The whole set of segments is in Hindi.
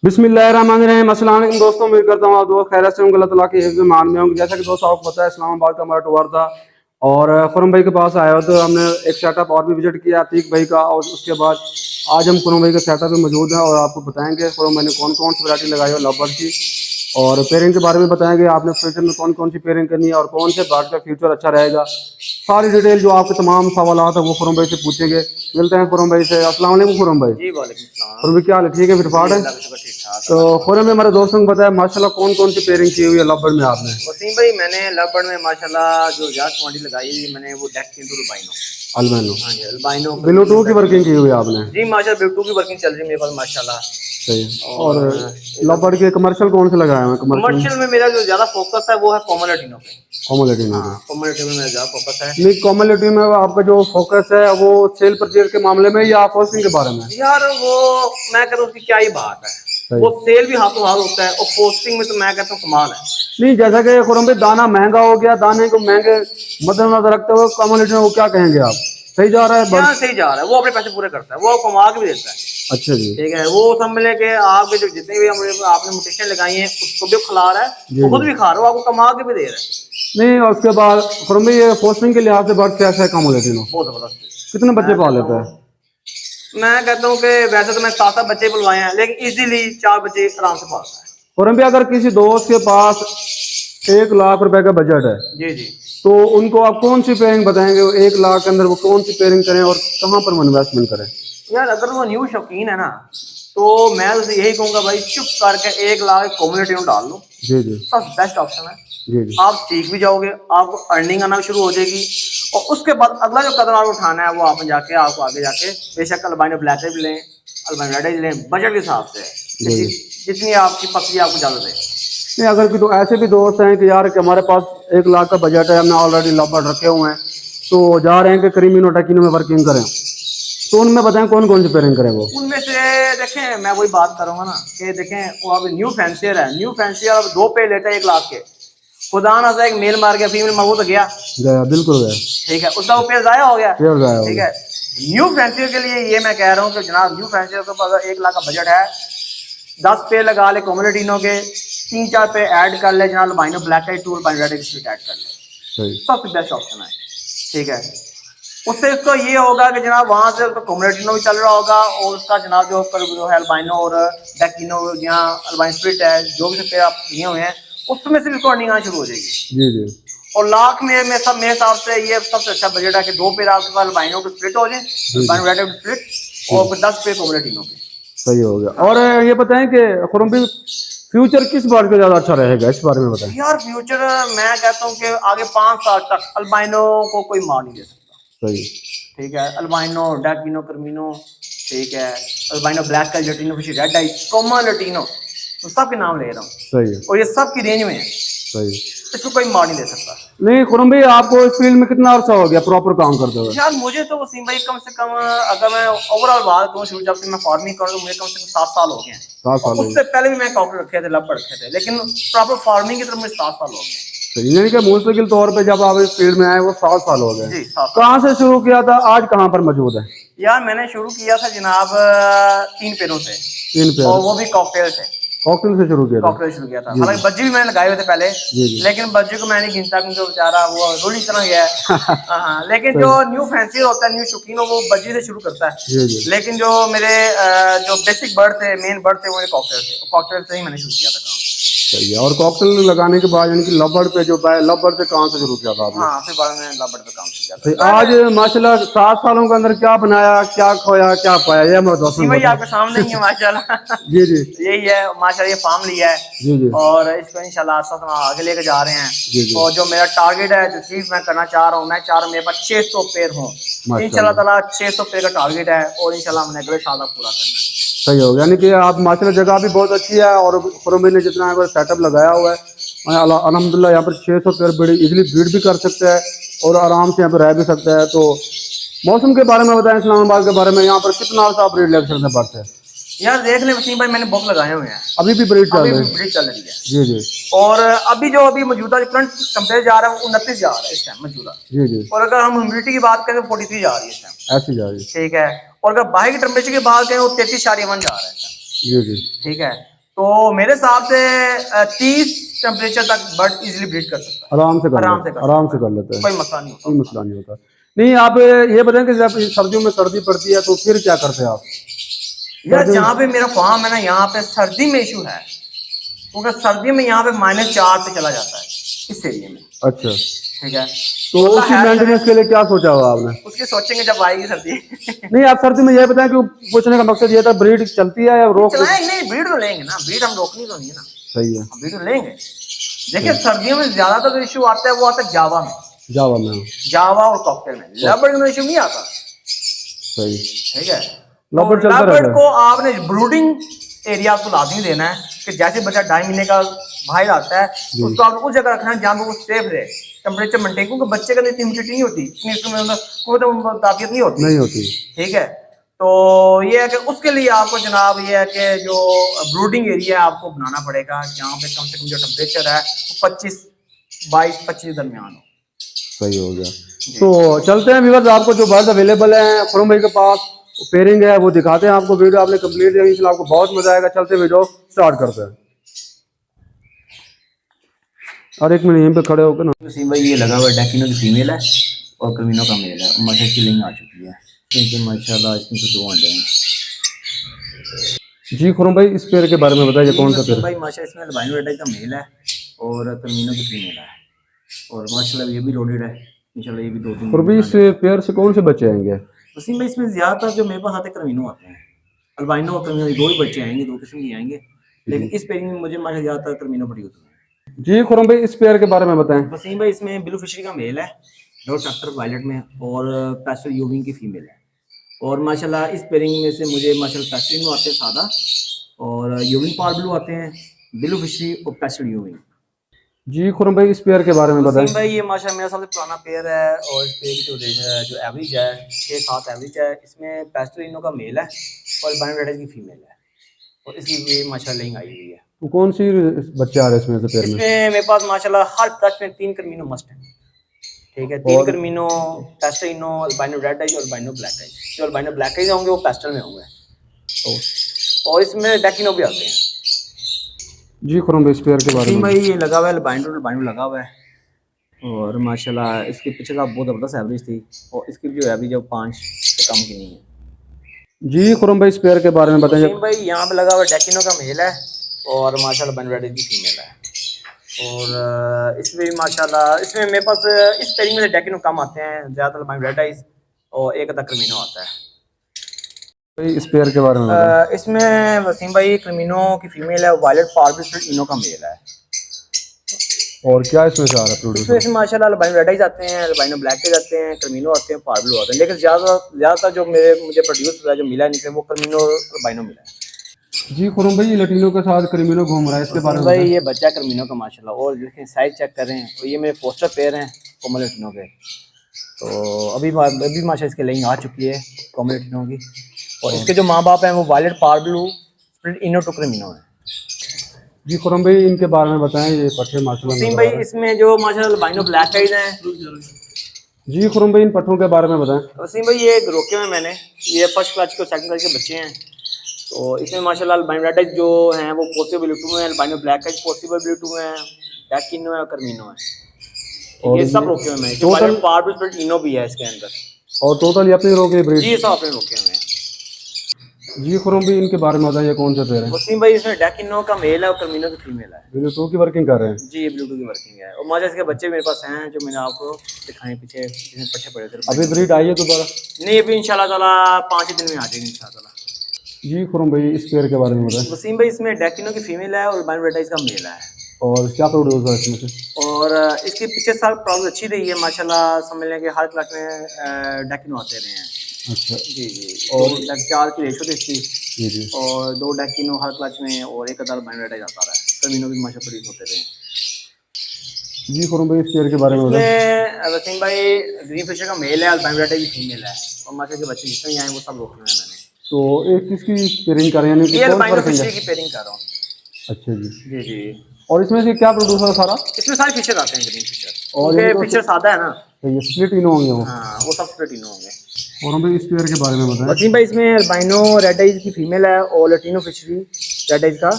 बिस्मिल्लाहिर्रहमानिर्रहीम। अस्सलाम वालेकुम दोस्तों, उम्मीद करता हूँ आप दोस्त खैरियत से होंगे, अल्लाह ताला की हिफ्ज़ में मान में होंगे। जैसा कि दोस्तों आपको पता है इस्लामाबाद का हमारा टूर था और खुरम भाई के पास आया हो तो हमने एक सेटअप और भी विजिट किया अतीक भाई का। और उसके बाद आज हम खुरम भाई के सेटअप में मौजूद हैं और आपको बताएंगे खुरम भाई ने कौन कौन सी वैरायटी लगाई है लवर की, और पेयरिंग के बारे में बताएंगे आपने फ्यूचर में कौन कौन सी पेयरिंग करनी है और कौन से बर्ड का फ्यूचर अच्छा रहेगा। सारी डिटेल जो आपके तमाम सवालात है वो खुरम भाई से पूछेंगे। मिलते हैं खुरम भाई से। अस्सलाम वालेकुम खुरम भाई। जी वालेकुम सलाम। खुरम भाई क्या हाल है? ठीक है, फिर जी फाट है। अल्लाह का शुक्र ठीक ठाक तो अल्लाह का खुरम में हमारे दोस्तों को बताया माशाल्लाह कौन कौन सी पेयरिंग की हुई है लवर में आपने? वसीम भाई मैंने लवबर्ड में माशाल्लाह जो जात क्वांटिटी लगाई है मैंने वो डेक इंटू अल्बाइनो। अल्बानो हाँ जी अल्बाइनो बिलो कर्मीनो की डेक वर्किंग की हुई है आपने? जी माशाल्लाह ब्लूटूथ की वर्किंग चल रही है मेरे पास माशाल्लाह। सही। और और लवर के कमर्शियल कौन से लगाए हैं? कमर्शियल कमर्शियल में मेरा जो ज्यादा फोकस है वो है कोमोलेटिनो पे। कोमोलेटिनो हाँ पे? कोमोलेटिनो में मेरा ज्यादा फोकस है। नहीं, कोमोलेटिनो में आपका जो फोकस है वो सेल परचेज के मामले में या पोस्टिंग के बारे में? यार वो मैं कहता हूँ उसकी क्या ही बात है। सही। वो सेल भी हाथों हाथ होता है और पोस्टिंग में तो मैं कहता हूँ कमाल है। नहीं, जैसा कि खुरम भाई दाना महंगा हो गया, दाने को महंगे मद्देनजर रखते हुए कोमोलेटिनो को क्या कहेंगे आप? सही जा रहा है बर्ड? यहाँ सही जा रहा है, वो अपने पैसे पूरे करता है, वो कमा के भी देता है। अच्छा जी। ठीक है, वो समझ के आपके जो जितने भी आपने म्यूटेशन लगाई है उसको भी खिला रहा है, जी वो जी। खुद भी खा रहा है, वो आपको कमा के भी दे रहा है। नहीं, और उसके बाद खुरम भाई ये पोस्टिंग के लिहाज से बर्ड कैसा है कोमोलेटिनो? बहुत जबरदस्त। कितने बच्चे मैं पाल कहता लेता हूँ है? मैं कहता हूँ कि वैसे तो मैं 7 बच्चे बुलवाए हैं लेकिन इजीली 4 बच्चे आराम से पालता है। खुरम भाई अगर किसी दोस्त के पास 1 लाख रुपए का बजट है जी जी। तो उनको आप कौन सी पेयरिंग बताएंगे? वो 1 लाख के अंदर वो कौन सी पेयरिंग करें और कहाँ पर वो इन्वेस्टमेंट करें? यार अगर वो न्यू शौकीन है ना तो मैं उसे यही कहूंगा भाई चुप करके 1 लाख कम्युनिटी में डाल लो। जी जी। सबसे बेस्ट ऑप्शन है। जी जी। आप सीख भी जाओगे, आपको अर्निंग आना शुरू हो जाएगी और उसके बाद अगला जो कदम आपको उठाना है वो आप जाके आपको आगे जाके बेशक अल्बाइनो ब्लैक भी लें, अल्बाइनो रेड लें, बजट के हिसाब से जी जी। जितनी आपकी पक्की आपको इजाजत है। नहीं, अगर कोई तो ऐसे भी दोस्त हैं कि यार कि हमारे पास 1 लाख का बजट है, हमने ऑलरेडी लॉकडाउन रखे हुए हैं तो जा रहे हैं कि क्रीमिनो टेकिनो में वर्किंग करें, तो उनमें बताएं कौन कौन सी पेयरिंग करें वो? उनमें से देखें मैं वही बात करूंगा ना कि देखें वो अब न्यू फैंसियर है, न्यू फैंसियर अब 2 पे लेता है 1 लाख के। खुदा ना एक मेल मार गया, फीमेल मार, वो तो गया। गया, बिल्कुल गया। ठीक है, उसका वो पेड़ जाया हो गया। शेयर गाया हो ठीक गया। है, न्यू फैंसियर के लिए ये मैं कह रहा हूँ कि जनाब न्यू फैंसियर के पास अगर 1 लाख का बजट है, 10 पेड़ लगा ले कॉमोलेटिनो के, 3-4 पे ऐड कर ले जनाब albino black I tool बाइनो red sweet add कर ले, सही। सबसे बेस्ट ऑप्शन है। ठीक है, उससे उसको ये होगा कि जनाब वहां से उसका कॉमोलेटिनो भी चल रहा होगा और उसका जनाब जो है अल्बाइनो और डेकिनो यहाँ अल्बाइनो स्प्लिट है, जो भी पेड़ आप दिए हुए हैं उसमें से भी उसको अर्निंग आना शुरू हो जाएगी। जी जी। और लाख में सब मेरे हिसाब से ये सबसे अच्छा बजट है कि 2 पेड़ आपके पास अल्बाइनो के स्प्लिट हो जाए, अल्बाइनो रेड स्प्लिट, और 10 पे कॉमोलेटिनो के। सही हो गया। और ये बताएं कि खुरम भाई फ्यूचर किस बार का ज़्यादा अच्छा रहेगा, इस बारे में बताएं। यार फ्यूचर मैं कहता हूँ कि आगे 5 साल तक अल्बाइनो को कोई मार नहीं दे सकता। सही। ठीक है, अल्बाइनो डेकिनो कर्मिनो, ठीक है, अल्बाइनो ब्लैक का लटीनो फिश रेड आई कोमा लटीनो, तो सबके नाम ले रहा हूँ। सही है। और ये सब की रेंज में है, सही। इसको कोई मार नहीं दे सकता। नहीं खुरम भाई, आपको इस फील्ड में कितना अर्सा हो गया प्रॉपर काम करते हुए? यार मुझे तो वसीम भाई कम से कम अगर मैं ओवरऑल बात करूँ शुरू जब से मैं फार्मिंग करूँ तो मुझे कम से कम 7 साल हो गए हैं। 7 साल हो गए। उससे पहले भी मैं कॉपर रखे थे, लब रखे थे, लेकिन प्रॉपर फार्मिंग की तरफ मुझे 7 साल हो गए। सही, यानी कि मुस्तकिल तौर पे जब आप इस फील्ड में आए वो 7 साल हो गए। जी 7 साल। कहाँ से शुरू किया था, आज कहाँ पर मौजूद है? यार मैंने शुरू किया था जनाब 3 पेड़ों से, 3 पेड़ और वो भी कॉकटेल से। कॉकटेल से शुरू किया था? कॉकटेल शुरू किया था, हालांकि बज्जी भी मैंने लगाए हुए थे पहले, लेकिन बज्जी को मैं नहीं गिनता क्योंकि बेचारा वो रोली तरह गया है। हाँ, लेकिन जो न्यू फैंसी होता है, न्यू शौकीन हो, वो बज्जी से शुरू करता है। लेकिन जो मेरे जो बेसिक बर्ड थे, मेन बर्ड थे, वो कॉकटेल थे, कॉकटेल से ही मैंने शुरू किया था काम। सही है। और कॉकटेल लगाने के बाद यानी कि लबड़ पे जो लबड़ से कहाँ से शुरू किया था आपने? हाँ फिर बाद में लबड़ पे काम किया तो था। आज माशाल्लाह 7 सालों के अंदर क्या बनाया, क्या खोया, क्या पाया, ये मैं दोस्तों भाई आपके सामने ही है माशाल्लाह। जी जी। यही है माशाल्लाह, ये फार्म लिया है जी जी। और इसको इंशाल्लाह हम आगे लेके जा रहे हैं। जी जी। और जो मेरा टारगेट है, जो चीज मैं करना चाह रहा हूँ, मैं चाह रहा हूँ मेरे पास 600 पेड़ हों इंशाल्लाह ताला। 600 पेड़ का टारगेट है और इंशाल्लाह हमने अगले साल तक पूरा करना है। सही हो गया, यानी कि आप माशाल्लाह जगह भी बहुत अच्छी है और खुरम ने जितना है सेटअप लगाया हुआ है अल्हम्दुलिल्लाह, यहाँ पर 600 पेड़ बड़ी इजीली ब्रीड भी कर सकते हैं और आराम से यहाँ पर रह भी सकता है। तो मौसम के बारे में बताएं, इस्लामाबाद के बारे में, यहाँ पर कितना अर्सा ब्रीड ले सकते हैं बर्ड से? यार देख ले वसीम भाई, मैंने बहुत लगाए हुए हैं, अभी भी ब्रीड चल अभी रही भी है? ब्रीड चल रही है। जी जी। और अभी जो अभी मौजूदा जो करंट कंपेयर जा रहा है वो 29 जा रहा है इस टाइम मौजूदा। जी जी। और अगर हम ह्यूमिडिटी की बात करें तो 43 जा रही है इस टाइम। ऐसी जा रही है। ठीक है, और अगर बाहर की टेम्परेचर की बात करें वो 33.1 जा रहा है। जी जी। ठीक है, तो मेरे हिसाब से 30 टेम्परेचर तक बर्ड इजीली ब्रीड कर सकता है, आराम से कर आराम से लेते, आराम से कर लेते हैं, कोई मसला नहीं होता। कोई मसला नहीं होता। नहीं आप ये बताएं कि जब सर्दियों में सर्दी पड़ती है तो फिर क्या करते हैं आप? यार जहाँ पे मेरा फार्म है ना, यहाँ पे सर्दी में इशू है, क्योंकि सर्दी में यहाँ पे -4 पे चला जाता है इस एरिया में। अच्छा, ठीक है, तो उसकी मेंटेनेंस के लिए क्या सोचा हुआ आपने? उसके सोचेंगे जब आएगी सर्दी। नहीं आप सर्दी में ये बताएं कि पूछने का मकसद ये था ब्रीड चलती है या रोक? चलाएं नहीं, ब्रीड तो लेंगे ना, ब्रीड हम रोकनी तो नहीं है ना। सही है, ब्रीड तो लेंगे। देखिए सर्दियों में ज्यादातर जो इशू आता है वो आता है जावा में, जावा में, जावा और कॉकटेल में। लबर्ड में इशू नहीं आता। सही, ठीक है, लबर्ड तो चलता रहता लबर्ड है। को आपने ब्रूडिंग एरिया को लाजमी देना है कि जैसे बच्चा 2.5 महीने का बाहर आता है तो उसको आपको उस जगह रखना है जहाँ पे वो सेफ रहे, टेम्परेचर मेंटेन, क्योंकि बच्चे के अंदर इतनी ह्यूमिडिटी नहीं होती, इतनी इसमें मतलब कोई तो ताकत नहीं होती। ठीक है, तो ये है कि उसके लिए आपको जनाब ये है कि जो ब्रूडिंग एरिया आपको बनाना पड़ेगा जहाँ पे कम से कम जो टेम्परेचर है वो 22-25 दरमियान हो। सही हो गया। तो चलते हैं व्यूअर्स, आपको जो बर्ड अवेलेबल है खुरम भाई के पास पेयरिंग है वो दिखाते हैं आपको। वीडियो आपने कंप्लीट देखी, इसलिए आपको बहुत मजा आएगा। चलते वीडियो स्टार्ट करते हैं। और एक मिनट यहीं पे खड़े होकर ना, वसीम भाई ये लगा हुआ डैकिनो की फीमेल है और कर्मिनो का मेल है, माशा की लिंग आ चुकी है, क्योंकि माशाल्लाह इसमें तो 2 अंडे हैं। जी खुरम भाई इस पेड़ के बारे में बताइए, कौन सा पेड़? भाई माशा इसमें अल्बाइनो रेड का मेल है और कर्मिनो की फीमेल है, और माशाल्लाह ये भी लोडेड है, इंशाल्लाह ये भी 2-3 खुरम भाई इस पेड़ से कौन से बच्चे आएंगे? वसीम भाई इसमें ज्यादातर जो मेरे पास आते हैं कर्मिनो आते हैं, अल्बाइनो और कर्मिनो 2 ही बच्चे आएंगे, 2 किस्म के आएंगे, लेकिन इस पेयरिंग में मुझे माशा ज्यादातर कर्मिनो प्रोड्यूस हुए हैं। जी खुरम भाई इस पेड़ के बारे में बताएं। वसीम भाई इसमें ब्लू फिशरी का मेल है, डॉट ट्रैक्टर वायलेट में, और पेस्टल यूविंग की फीमेल है, और माशाल्लाह इस पेयरिंग में से मुझे माशाल्लाह पेस्टल आते हैं सादा, और यूविंग पार ब्लू आते हैं, ब्लू फिशरी और पेस्टल यूविंग। जी खुरम भाई इस पेयर के बारे में बताएं। भाई ये माशाल्लाह मेरा सबसे पुराना पेयर है, और इस पेयर की जो रेंज है, जो एवरेज है 6-7 एवरेज है, इसमें पेस्टल इनो का मेल है और बायोडाइज की फीमेल है, और इसकी भी माशाल्लाह लिंग आई हुई है। तो कौन सी बच्चे आ रहे हैं इसमें से पेयर में? इसमें मेरे पास माशाल्लाह हर टच में 3 कर्मिनो मस्ट है। ठीक है, 3 कर्मिनो, पेस्टल इनो, अल्बाइनो रेड आइज और अल्बाइनो ब्लैक आइज। जो अल्बाइनो ब्लैक आइज होंगे वो पेस्टल में होंगे, और इसमें डैकिनो भी आते हैं। जी खुरम भाई इस पेयर के बारे में भाई ये लगा हुआ है अल्बाइनो लगा हुआ है, और माशाल्लाह इसके पीछे का बहुत ज़बरदस्त एवरेज थी, और इसकी जो एवरेज है 5 से कम की नहीं है। जी खुरम भाई इस पेयर के बारे में बताइए। भाई यहाँ पे लगा हुआ डैकिनो का मेल है और माशाल्लाह बायोडाइज की फीमेल है, और इसमें भी माशाल्लाह इसमें मेरे पास इस पेयरिंग में डैकिनो कम आते हैं, ज़्यादातर बायोडाइज और एक अदा कर्मिनो आता है। इस पेयर के बारे में इसमें वसीम भाई कर्मिनो की फीमेल है, वायलेट पार्बल इनो का मेल है। और क्या इसमें से आ रहा है प्रोड्यूसर? इसमें माशाल्लाह अल्बाइनो रेड आइज आते हैं, अल्बाइनो ब्लैक आइज आते हैं, कर्मिनो आते हैं, पार्बलो आते हैं, लेकिन ज़्यादातर जो मुझे प्रोड्यूस हुआ जो मिला नहीं वो कर्मिनो और अल्बाइनो मिला है। जी खुरम भाई ये लटीनो के साथ कर्मिनो घूम रहा है, इसके बारे में भाई ये बच्चा कर्मिनो का माशाल्लाह, और देखें साइज चेक कर रहे हैं, और ये मेरे पोस्टर पेयर हैं कोमल लटीनो के, तो अभी माशा इसके लाइन आ चुकी है कोमल लटीनो की, और इसके जो माँ बाप हैं वो वायलेट पार्बलू स्प्लिट इनो टू कर्मिनो है। जी खुरम भाई इनके बारे में बताएं, ये पट्टे माशाल्लाह भाई इसमें जो माशाल्लाह अल्बाइनो ब्लैक आइज हैं। जी खुरम भाई इन पट्टों के बारे में बताएं। वसीम भाई ये रोके में मैंने ये फर्स्ट क्लास के सेकंड क्लास के बच्चे हैं, तो इसमें माशाल्लाह अल्बाइनो रेड आइज जो हैं वो पॉसिबल टू हैं, albino black eyes possible too हैं, डैकिनो है और कर्मिनो है, और ये सब रोके में टोटल पार्बल स्प्लिट इनो भी है इसके अंदर, और टोटल ये अपनी रोके ब्रीड? जी सब अपने रोके में। जी खुरम भाई इनके बारे में बताइए, कौन सा पेयर है? वसीम भाई इसमें डैकिनो का मेल है और कर्मिनो की फीमेल है। ब्लूटूथ की वर्किंग कर रहे हैं? जी ब्लूटूथ की वर्किंग है, और माशा इसके बच्चे मेरे पास हैं जो मैंने आपको दिखाए पीछे, जिसमें पट्टे पड़े थे। अभी ब्रीड आई है दोबारा? नहीं अभी इंशाल्लाह ताला 5 ही दिन में आ जाएगी इंशाल्लाह। जी खुरम भाई इस पेयर के बारे में बताएं। वसीम भाई इसमें डैकिनो की फीमेल है और अल्बाइनो रेड आइज का मेल है, और क्या प्रोड्यूस है इसमें से? और इसके पिछले साल प्रॉब्लम अच्छी रही है माशाल्लाह, समझ लें कि हर क्लास में डैकिनो आते रहे हैं। अच्छा जी जी, और 4 की रेशो थी इसकी जी जी, और 2 डैकिनो हर क्लास में और एक अदर बायोडाइज आता रहा है, कर्मिनो भी माशा प्रोड्यूस होते रहे। जी खुरम भाई इस पेयर के बारे में बताएं। वसीम भाई ग्रीन फिशर का मेल है, अल्बाइनो की फीमेल है, और माशा के बच्चे जितने आए वो सब रोके हैं मैंने। तो एक किसकी पेयरिंग कर रहे हैं? ये अल्बाइनो फिशर की पेयरिंग कर रहा हूँ। अच्छा जी जी जी, और इसमें से क्या प्रोड्यूसर है सारा? इसमें सारे फिशर आते हैं ग्रीन फिशर, और ये फिशर सादा है ना, तो ये स्प्लिट इनो होंगे वो? हाँ वो सब स्प्लिट इनो होंगे। और हम इस पेयर के बारे में बताएं। वसीम भाई इसमें अल्बाइनो रेड आइज की फीमेल है और लटीनो फिशरी रेड आइज का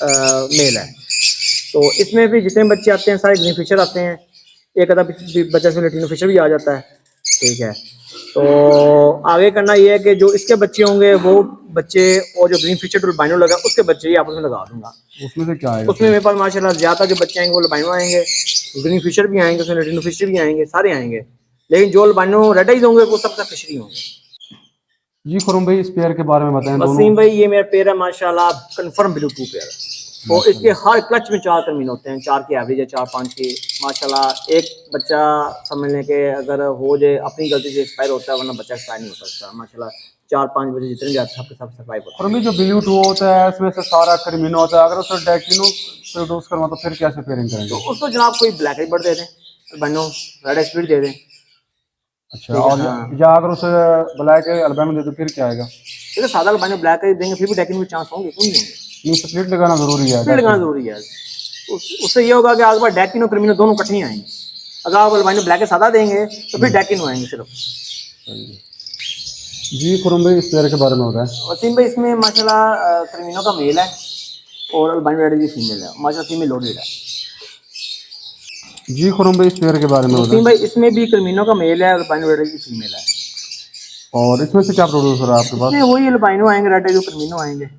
मेल है। तो इसमें भी जितने बच्चे आते हैं सारे ग्रीन फिशर आते हैं, एक आधा बच्चा इसमें लेटिनो फिशर भी आ जाता है। ठीक है, तो आगे करना ये है कि जो इसके बच्चे होंगे वो बच्चे और जो ग्रीन फिशर अल्बाइनो लगा उसके बच्चे ही आपस में लगा दूंगा। उसमें से क्या आएगा? उसमें मेरे पास माशाल्लाह ज़्यादा जो बच्चे आएंगे वो अल्बाइनो आएंगे, ग्रीन फिशर भी आएंगे, उसमें लेटिनो फिशर भी आएंगे, सारे आएंगे। लेकिन जो अल्बाइनो रेड आइज होंगे वो सबका फिशरी होंगे। जी खुरम भाई, इस पेयर के बारे में बताएं। वसीम भाई ये मेरा पेयर है माशाल्लाह, कंफर्म ब्लू टू पेयर है। और इसके हर क्लच में 4 टर्मिन होते हैं, 4 की एवरेज है, 4-5 की माशाल्लाह। एक बच्चा समझ लें कि अगर हो जाए अपनी गलती से एक्सपायर होता है, वरना बच्चा एक्सपायर नहीं होता इसका माशाल्लाह। 4-5 बजे जितने जाते हैं सब सर्वाइव होता है। खुरम भाई जो ब्लू टू होता है इसमें से सारा टर्मिनो होता है, अगर उसे डेकिनो प्रोड्यूस करवा तो फिर कैसे पेयरिंग करेंगे? तो उसको जनाब कोई ब्लैक रिबर्ड दे दें, बनो रेड स्पीड दे दें। अच्छा, और या अगर उसे ब्लैक अल्बाइनो दे तो फिर क्या आएगा? तो सादा अल्बाइनो ब्लैक देंगे फिर भी डेकिन में चांस होंगे, क्यों नहीं होंगे? नहीं, स्प्लिट लगाना जरूरी है। स्प्लिट लगाना जरूरी है। उससे ये होगा कि आगे बार डेकिनो क्रिमिनो दोनों इकट्ठे ही आएंगे। अगर आप अल्बाइनो ब्लैक सादा देंगे तो फिर डेकिनो आएंगे सिर्फ। जी खुरम भाई, इस पेयर के बारे में बताएं। वसीम भाई इसमें माशाल्लाह क्रिमिनो का मेल है और अल्बाइनो रेड की फीमेल है, माशाल्लाह फीमेल लोडेड है। जी खुरम भाई, इस पेयर के बारे में वसीम भाई इसमें भी क्रिमिनो का मेल है और अल्बाइनो रेड की फीमेल है। और इसमें से क्या प्रोड्यूस हो रहा है आपके पास? इसमें वही अल्बाइनो आएंगे, रेड जो क्रिमिनो आएंगे।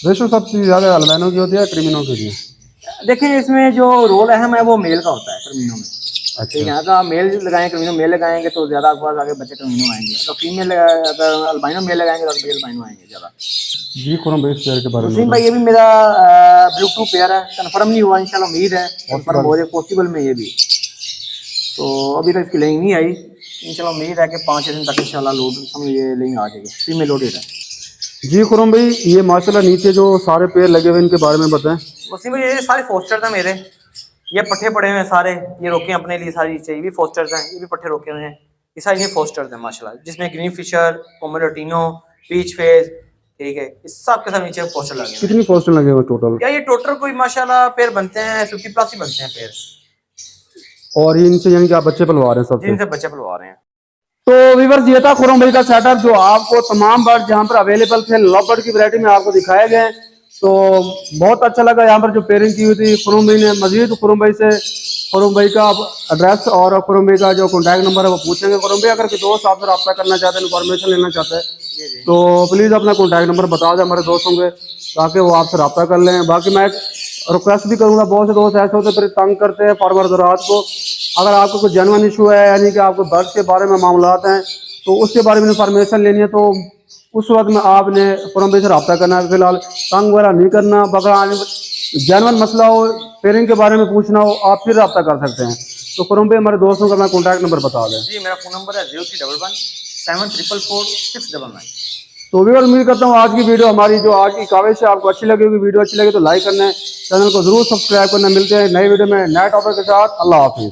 रेशो सबसे ज्यादा अल्बाइनो की होती है क्रिमिनो की होती है? देखिए इसमें जो रोल अहम है वो मेल का होता है क्रिमिनो में। अच्छा। ठीक है, अगर आप मेल लगाएंगे क्रिमिनो मेल लगाएंगे तो ज़्यादा आपके पास आगे बच्चे क्रिमिनो आएंगे। अगर फीमेल अगर अल्बाइनो मेल लगाएंगे तो बच्चे अल्बाइनो आएंगे ज़्यादा। जी खुरम भाई, इस पेयर के बारे में वसीम भाई ये भी मेरा ब्लू टू पेयर है, कन्फर्म नहीं हुआ, इंशाल्लाह उम्मीद है कन्फर्म हो जाए, पॉसिबल में ये भी। तो अभी तक इसकी लेंग नहीं आई, इंशाल्लाह उम्मीद है कि 5 दिन तक इंशाल्लाह लोड समझ ये लेंग आ जाएगी, फीमेल लोडेड है। जी खुरम भाई, ये माशाल्लाह नीचे जो सारे पेड़ लगे हुए इनके बारे में बताएं। वसीम भाई ये सारे फोस्टर थे मेरे, ये पट्टे पड़े हुए हैं सारे, ये रोके अपने लिए सारी चाहिए भी फोस्टर्स हैं, ये भी पट्टे रोके हुए हैं, ये सारे ये फोस्टर्स हैं माशाल्लाह, जिसमें ग्रीन फिशर, पोमेरेटिनो, पीच फेज, ठीक है, इस सब के सब नीचे पोस्टर लगे हैं। कितनी पोस्टर लगे हुए टोटल? या ये टोटल कोई माशाल्लाह पेयर बनते हैं 50+ ही बनते हैं पेयर। और ये इनसे यानी कि आप बच्चे पलवा रहे हैं सबसे? जिनसे बच्चे पलवा रहे हैं। तो वीवर्स, ये था खुरम भाई का सेटअप जो आपको तमाम बर्ड जहाँ पर अवेलेबल थे लव बर्ड की वैरायटी में आपको दिखाए गए। तो बहुत अच्छा लगा यहाँ पर जो पेयरिंग की हुई थी खुरम भाई ने। मजीद खुरम भाई से खुरम भाई का एड्रेस और खुरम भाई का जो कॉन्टैक्ट नंबर है वो पूछेंगे। खुरम भाई अगर कोई दोस्त आपसे रब्ता करना चाहते हैं, इन्फॉर्मेशन लेना चाहते हैं तो प्लीज़ अपना कॉन्टैक्ट नंबर बता दें हमारे दोस्तों के, ताकि वो आपसे रब्ता कर लें। बाकी मैं रिक्वेस्ट भी करूँगा, बहुत से दोस्त ऐसे होते फिर तंग करते हैं फार्मर रात को। अगर आपको कोई जेन्युइन इशू है, यानी कि आपको बर्ड के बारे में मामलात हैं, तो उसके बारे में इंफॉर्मेशन लेनी है, तो उस वक्त में आपने खुरम भाई से रब्ता करना है। फिलहाल तंग वगैरह नहीं करना, बगर जेन्युइन मसला हो, पेयरिंग के बारे में पूछना हो, आप फिर रब्ता कर सकते हैं। तो खुरम भाई हमारे दोस्तों का मैं कॉन्टैक्ट नंबर बता दें। जी मेरा फ़ोन नंबर है 0311 744 699। तो भी उम्मीद करता हूँ आज की वीडियो हमारी जो आज की काविश है आपको अच्छी लगी होगी। वीडियो अच्छी लगी तो लाइक करना है, चैनल को जरूर सब्सक्राइब करना। मिलते हैं नई वीडियो में नए टॉपिक के साथ। अल्लाह हाफिज़।